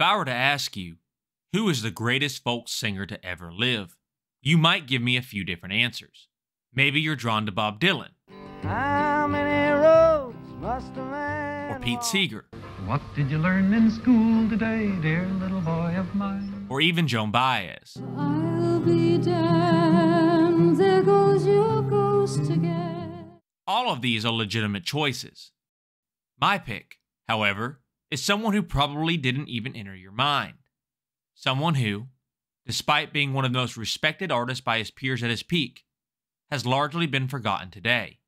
If I were to ask you, who is the greatest folk singer to ever live, you might give me a few different answers. Maybe you're drawn to Bob Dylan. How many roads must a man Or Pete walk? Seeger. What did you learn in school today, dear little boy of mine? Or even Joan Baez. I'll be damned, there goes your ghost again. All of these are legitimate choices. My pick, however, is someone who probably didn't even enter your mind. Someone who, despite being one of the most respected artists by his peers at his peak, has largely been forgotten today.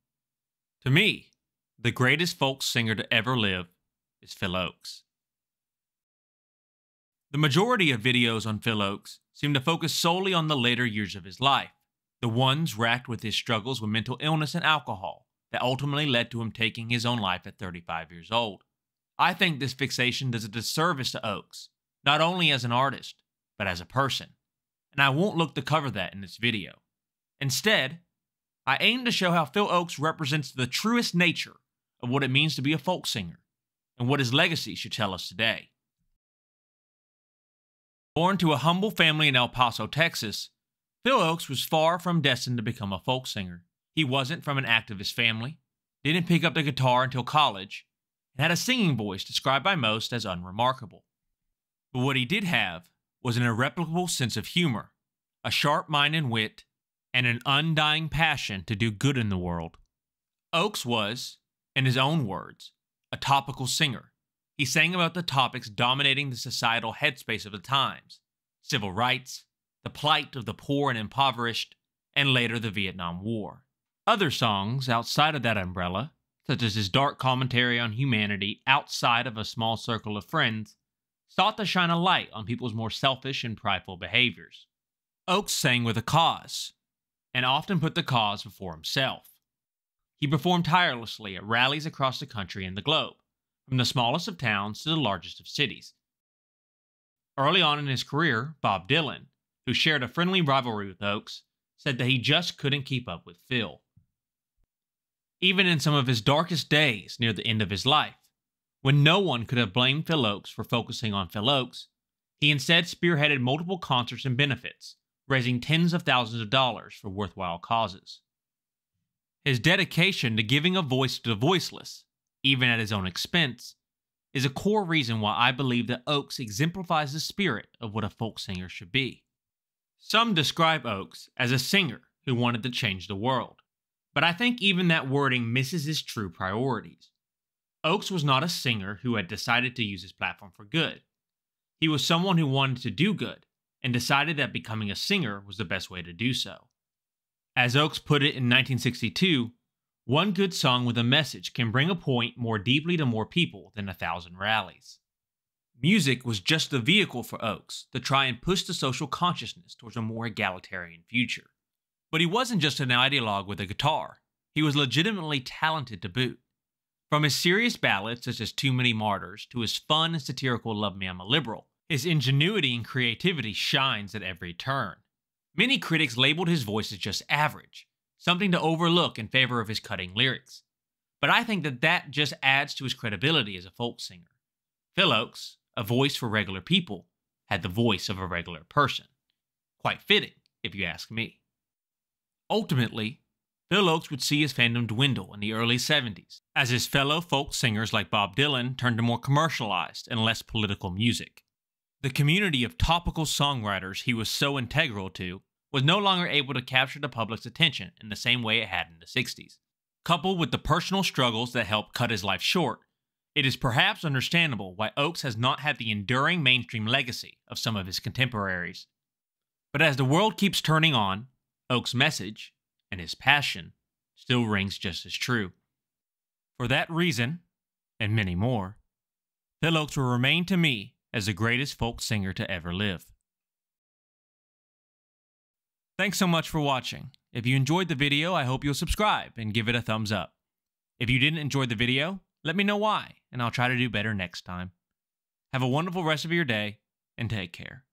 To me, the greatest folk singer to ever live is Phil Ochs. The majority of videos on Phil Ochs seem to focus solely on the later years of his life, the ones racked with his struggles with mental illness and alcohol that ultimately led to him taking his own life at 35 years old. I think this fixation does a disservice to Ochs, not only as an artist, but as a person, and I won't look to cover that in this video. Instead, I aim to show how Phil Ochs represents the truest nature of what it means to be a folk singer, and what his legacy should tell us today. Born to a humble family in El Paso, Texas, Phil Ochs was far from destined to become a folk singer. He wasn't from an activist family, didn't pick up the guitar until college, and had a singing voice described by most as unremarkable. But what he did have was an irreplicable sense of humor, a sharp mind and wit, and an undying passion to do good in the world. Ochs was, in his own words, a topical singer. He sang about the topics dominating the societal headspace of the times: civil rights, the plight of the poor and impoverished, and later the Vietnam War. Other songs outside of that umbrella, such as his dark commentary on humanity outside of a small circle of friends, sought to shine a light on people's more selfish and prideful behaviors. Ochs sang with a cause, and often put the cause before himself. He performed tirelessly at rallies across the country and the globe, from the smallest of towns to the largest of cities. Early on in his career, Bob Dylan, who shared a friendly rivalry with Ochs, said that he just couldn't keep up with Phil. Even in some of his darkest days near the end of his life, when no one could have blamed Phil Ochs for focusing on Phil Ochs, he instead spearheaded multiple concerts and benefits, raising tens of thousands of dollars for worthwhile causes. His dedication to giving a voice to the voiceless, even at his own expense, is a core reason why I believe that Ochs exemplifies the spirit of what a folk singer should be. Some describe Ochs as a singer who wanted to change the world, but I think even that wording misses his true priorities. Ochs was not a singer who had decided to use his platform for good. He was someone who wanted to do good, and decided that becoming a singer was the best way to do so. As Ochs put it in 1962, one good song with a message can bring a point more deeply to more people than 1,000 rallies. Music was just the vehicle for Ochs to try and push the social consciousness towards a more egalitarian future. But he wasn't just an ideologue with a guitar. He was legitimately talented to boot. From his serious ballads such as Too Many Martyrs to his fun and satirical Love Me I'm a Liberal, his ingenuity and creativity shines at every turn. Many critics labeled his voice as just average, something to overlook in favor of his cutting lyrics. But I think that just adds to his credibility as a folk singer. Phil Ochs, a voice for regular people, had the voice of a regular person. Quite fitting, if you ask me. Ultimately, Phil Ochs would see his fandom dwindle in the early 70s, as his fellow folk singers like Bob Dylan turned to more commercialized and less political music. The community of topical songwriters he was so integral to was no longer able to capture the public's attention in the same way it had in the 60s. Coupled with the personal struggles that helped cut his life short, it is perhaps understandable why Ochs has not had the enduring mainstream legacy of some of his contemporaries. But as the world keeps turning on, Ochs' message, and his passion, still rings just as true. For that reason, and many more, Phil Ochs will remain to me as the greatest folk singer to ever live. Thanks so much for watching. If you enjoyed the video, I hope you'll subscribe and give it a thumbs up. If you didn't enjoy the video, let me know why, and I'll try to do better next time. Have a wonderful rest of your day, and take care.